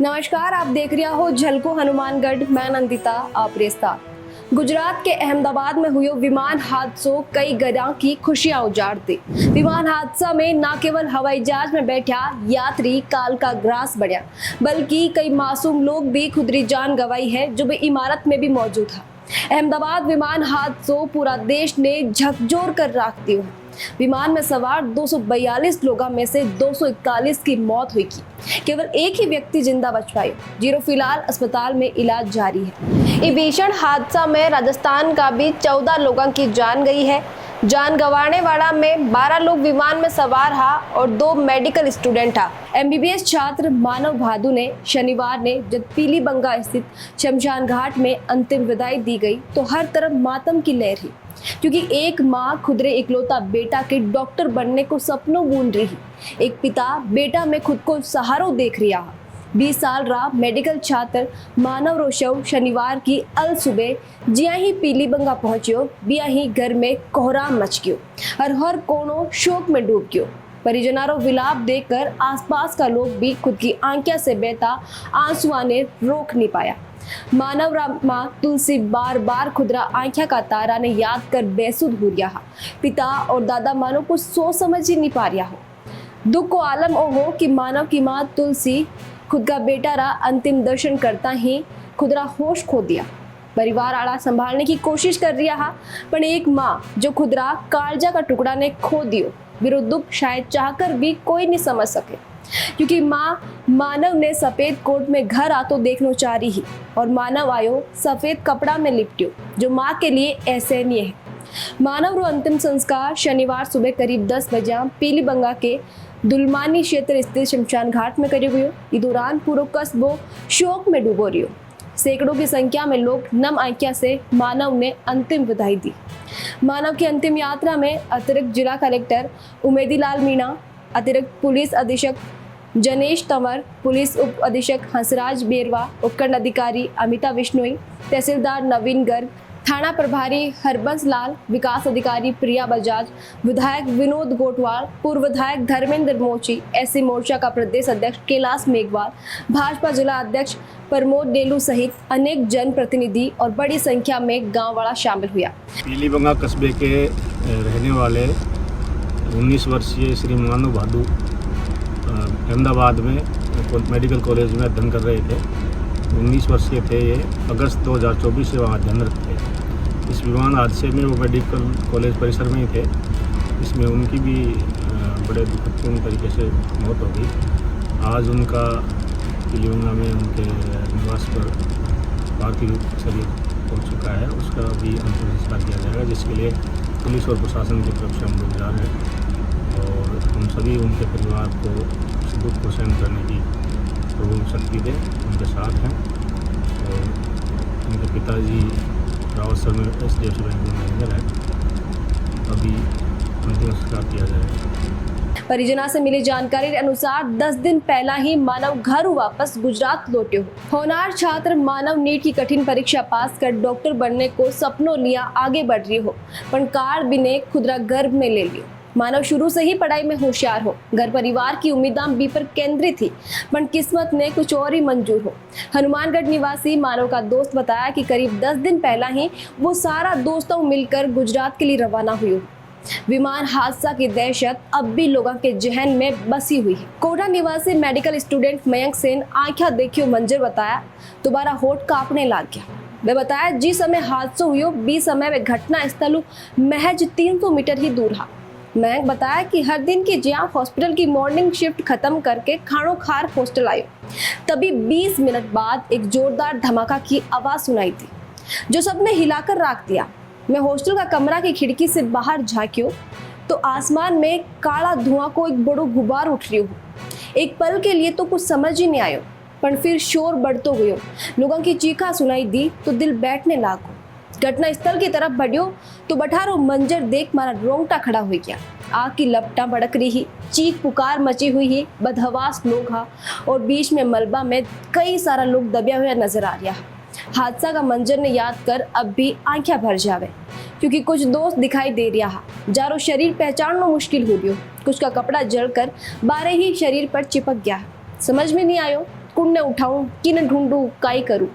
नमस्कार, आप देख रहे हो झलको हनुमानगढ़। मैं नंदिता आपरे साथ। गुजरात के अहमदाबाद में हुए विमान हादसों कई घरों की खुशियां उजाड़ दी। विमान हादसा में न केवल हवाई जहाज में बैठा यात्री काल का ग्रास बढ़ा, बल्कि कई मासूम लोग भी खुदरी जान गंवाई है जो भी इमारत में भी मौजूद था। अहमदाबाद विमान हादसों पूरा देश ने झकझोर कर रख दिया। विमान में सवार 242 लोगों में से 241 की मौत हुई की केवल एक ही व्यक्ति जिंदा बच पाए, जिरो फिलहाल अस्पताल में इलाज जारी है। इस भीषण हादसा में राजस्थान का भी 14 लोगों की जान गई है। जान गंवाने वाला में 12 लोग विमान में सवार हा और 2 मेडिकल स्टूडेंट था। MBBS छात्र मानव भादु ने शनिवार ने जब पीलीबंगा स्थित शमशान घाट में अंतिम विदाई दी गई तो हर तरफ मातम की लहर ही, क्योंकि एक माँ खुदरे इकलौता बेटा के डॉक्टर बनने को सपनों बूंद रही, एक पिता बेटा में खुद को सहारो देख रहा। 20 साल रहा मेडिकल छात्र मानव रोशव शनिवार की अल सुबह जिया ही पीलीबंगा पहुंचियो, बिया ही घर में कोहराम मच गयो और हर कोनो शोक में डूब गयो। परिजनारों विलाप देखकर आसपास का लोग भी खुद की आंखों से बहता आंसुआ ने रोक नहीं पाया। मानव माँ तुलसी बार बार खुदरा आंखों का तारा ने याद कर बेसुध हो रहा। पिता और दादा मानो कुछ सोच समझ ही नहीं पा रहा हो। दुख को आलम ओ हो कि मानव की माँ तुलसी खुद का बेटा रा अंतिम दर्शन करता ही खुदरा होश खो दिया। परिवार आड़ा संभालने की कोशिश कर रहा, पर एक माँ जो खुदरा कालजा का टुकड़ा ने खो दियो, विरो दुख शायद चाहकर भी कोई नहीं समझ सके, क्योंकि माँ मानव ने सफेद कोट में घर आतो देखना चाह रही और मानव आयो सफेद कपड़ा में लिपटियो, जो माँ के लिए असहनीय है। मानव रो अंतिम संस्कार शनिवार सुबह करीब 10 बजे पीलीबंगा के दुलमानी क्षेत्र स्थित शमशान घाट में करे हुए। इस दौरान पूरा कस्बो शोक में डूबो रही। सैकड़ों की संख्या में लोग नम आंखों से मानव ने अंतिम विदाई दी। मानव की अंतिम यात्रा में अतिरिक्त जिला कलेक्टर उमेदीलाल मीणा, अतिरिक्त पुलिस अधीक्षक जनेश तंवर, पुलिस उप अधीक्षक हंसराज बेरवा, उपखंड अधिकारी अमिता विश्नोई, तहसीलदार नवीन गर्ग, थाना प्रभारी हरबंस लाल, विकास अधिकारी प्रिया बजाज, विधायक विनोद गोटवाल, पूर्व विधायक धर्मेंद्र मोची, SC मोर्चा का प्रदेश अध्यक्ष कैलाश मेघवाल, भाजपा जिला अध्यक्ष प्रमोद डेलू सहित अनेक जनप्रतिनिधि और बड़ी संख्या में गाँव वाला शामिल हुआ। पीलीबंगा कस्बे के रहने वाले 19 वर्षीय श्री मानव भादु अहमदाबाद में मेडिकल कॉलेज में अध्ययन कर रहे थे। 19 वर्षीय थे ये। अगस्त 2024 से वहाँ अध्ययनरत थे। इस विमान हादसे में वो मेडिकल कॉलेज परिसर में ही थे। इसमें उनकी भी बड़े दुखदपूर्ण तरीके से मौत हो गई। आज उनका पीलीबंगा में उनके निवास पर पार्थिव शरीर हो चुका है, उसका भी अंतिम संस्कार किया जाएगा, जिसके लिए पुलिस और प्रशासन की तरफ से हम लोग जा रहे हैं और हम सभी उनके परिवार को इस दुख को सहन करने की प्रभु शक्ति दे, उनके साथ हैं। और उनके पिताजी रावत सर में HDFC बैंक में मैनेजर है। अभी अंतिम संस्कार किया जाएगा। परिजना से मिली जानकारी के अनुसार 10 दिन पहला ही मानव घर वापस गुजरात लौटे हो। होनार छात्र मानव नीट की कठिन परीक्षा पास कर डॉक्टर बनने को सपनों लिया आगे बढ़ रही हो, पर कार भी ने खुदरा गर्भ में ले लियो। मानव शुरू से ही पढ़ाई में होशियार हो, घर परिवार की उम्मीदें भी पर केंद्रित थी, पर किस्मत ने कुछ और ही मंजूर हो। हनुमानगढ़ निवासी मानव का दोस्त बताया कि करीब 10 दिन पहला ही वो सारा दोस्तों मिलकर गुजरात के लिए रवाना हुई। विमान हादसा की दहशत अब भी लोगों के जहन में बसी हुई है। कोटा निवासी मेडिकल स्टूडेंट मयंक सेन आंखा देखियो मंजर बताया, दोबारा होठ कांपने लग गया। वे बताया जिस समय हादसा हुई बीस समय वे घटना स्थल महज 300 मीटर ही दूर था। मयंक बताया कि हर दिन की जिया हॉस्पिटल की मॉर्निंग शिफ्ट खत्म करके खानो खार हॉस्टल आयो, तभी 20 मिनट बाद एक जोरदार धमाका की आवाज सुनाई थी जो सबने हिलाकर रख दिया। मैं हॉस्टल का कमरा की खिड़की से बाहर झांकियो तो आसमान में काला धुआं को एक बड़ो गुबार उठ रही हो। एक पल के लिए तो कुछ समझ ही नहीं आयो, पर फिर शोर बढ़तो गयो, लोगों की चीखा सुनाई दी तो दिल बैठने लागो। घटना स्थल की तरफ बढ़ियो तो बठारो मंजर देख मारा रोंगटा खड़ा हो गया। आग की लपटा भड़क रही ही, चीख पुकार मची हुई ही, बदहवास लोग हा और बीच में मलबा में कई सारा लोग दबिया हुआ नजर आ रहा। हादसा का मंजर ने याद कर अब भी आंखें भर जावे, क्योंकि कुछ दोस्त दिखाई दे रहा, जारो शरीर पहचानना मुश्किल हो गयो। कुछ का कपड़ा जलकर बारे ही शरीर पर चिपक गया। समझ में नहीं आयो कुण ने उठाऊं कि न ढूंढूं काई करूं।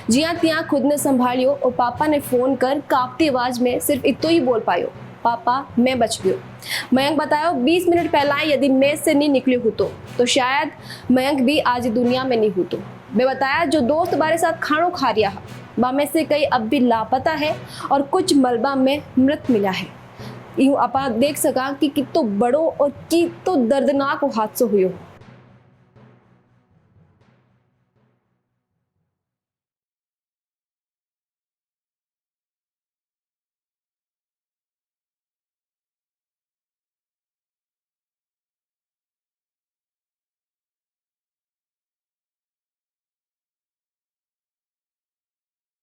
जिया तिया खुद ने संभालियो और पापा ने फोन कर कांपती आवाज में सिर्फ इतो ही बोल पायो, पापा मैं बच गयो। मयंक बतायो 20 मिनट पहला यदि मेज से नहीं निकली हूँ तो शायद मयंक भी आज दुनिया में नहीं हूँ। तो मैं बताया जो दोस्त बारे साथ खानों खा रिया है बा में से कई अब भी लापता है और कुछ मलबा में मृत मिला है। यूं आप देख सका कि कितो बड़ो और कितो दर्दनाक हादसो हुयो।